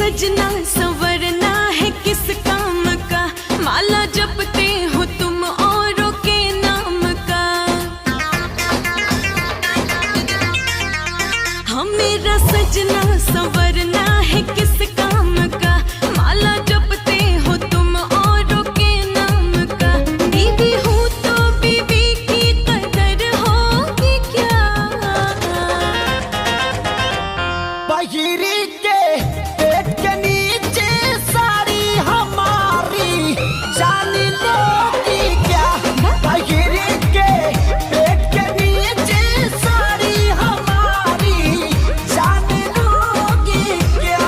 सजना संवरना है किस काम का, माला जपते हो तुम औरों के नाम का। हाँ मेरा सजना संवरना है किस काम का, माला जपते हो तुम औरों के नाम का। बीवी हूँ तो बीवी की कदर होगी क्या। बहिरी के पेट के नीचे साड़ी हमारी जान लोगी क्या। बहिरी के पेट के नीचे साड़ी हमारी जान लोगी क्या।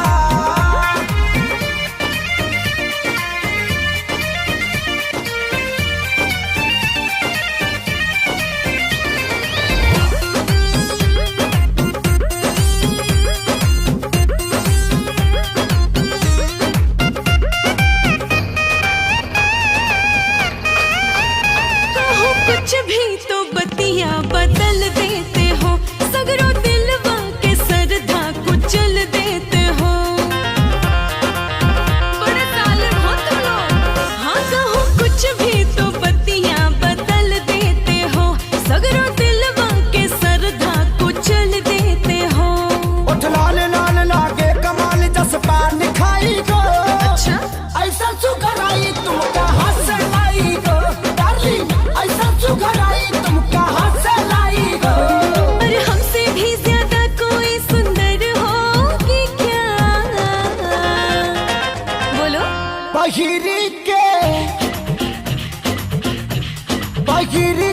कुछ भी तो बतिया बदल देते हो, सगरो दिलवा के सरधा कुचल देते हो। बड़े साले हो तुम लोग। हाँ कहो कुछ भी तो बतिया बदल देते हो, सगरो दिलवा के सरधा कुचल देते हो। उठ लाल लाल लागे कमाल जस पान खाई गो। अच्छा ऐसा सुघराई तुम कहाँ से लाई गो। डार्लिंग ऐसा सुघराई तुम कहाँ से लाई गो। और हमसे भी ज्यादा कोई सुंदर होगी क्या। बोलो बहिरी के बहिरी